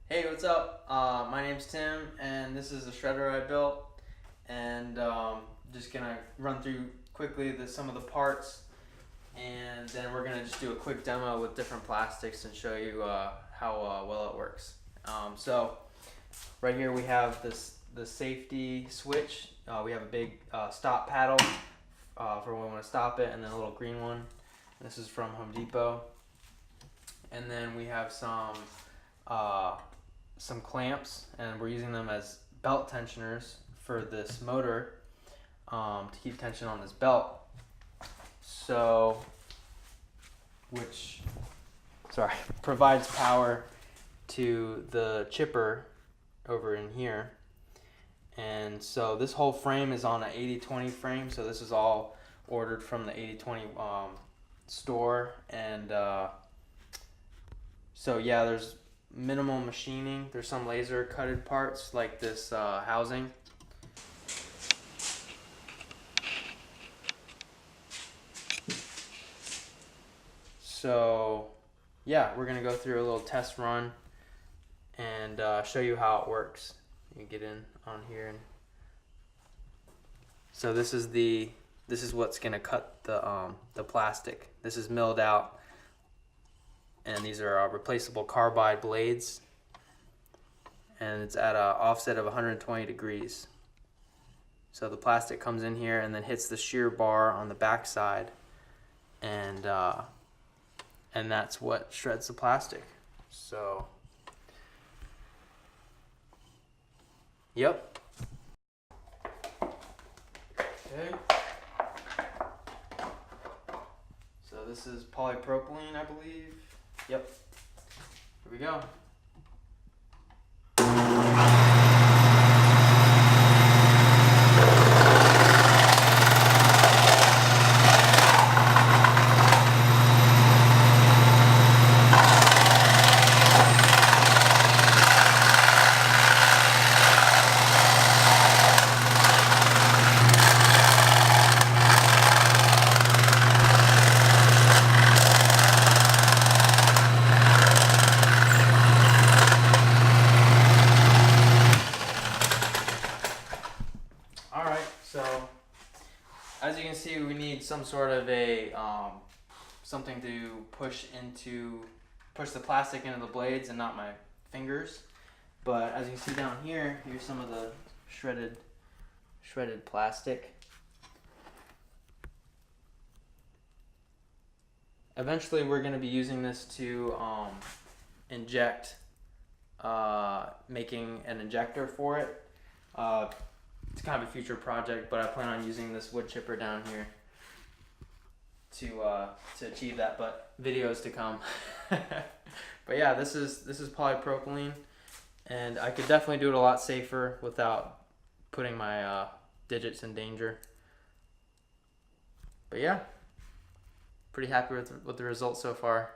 Hey, what's up? My name's Tim, and this is a shredder I built. And just gonna run through quickly some of the parts, and then we're gonna just do a quick demo with different plastics and show you how well it works. So right here we have the safety switch. We have a big stop paddle for when we want to stop it, and then a little green one. This is from Home Depot. And then we have some clamps, and we're using them as belt tensioners for this motor to keep tension on this belt. So, which, sorry, provides power to the chipper over in here. And so this whole frame is on an 80/20 frame. So this is all ordered from the 80/20 store. And so yeah, there's minimal machining. There's some laser cutted parts like this housing. So yeah, we're gonna go through a little test run and show you how it works. You get in on here, and so this is what's gonna cut the plastic. This is milled out, and these are replaceable carbide blades, and it's at an offset of 120 degrees. So the plastic comes in here and then hits the shear bar on the back side, and that's what shreds the plastic. So yep. Okay. So this is polypropylene, I believe. Yep. Here we go. Alright, so as you can see, we need some sort of a something to push the plastic into the blades and not my fingers. But as you can see down here, here's some of the shredded plastic. Eventually we're going to be using this to inject, making an injector for it. It's kind of a future project, but I plan on using this wood chipper down here to achieve that, but videos to come. But yeah, this is polypropylene, and I could definitely do it a lot safer without putting my digits in danger. But yeah, pretty happy with the results so far.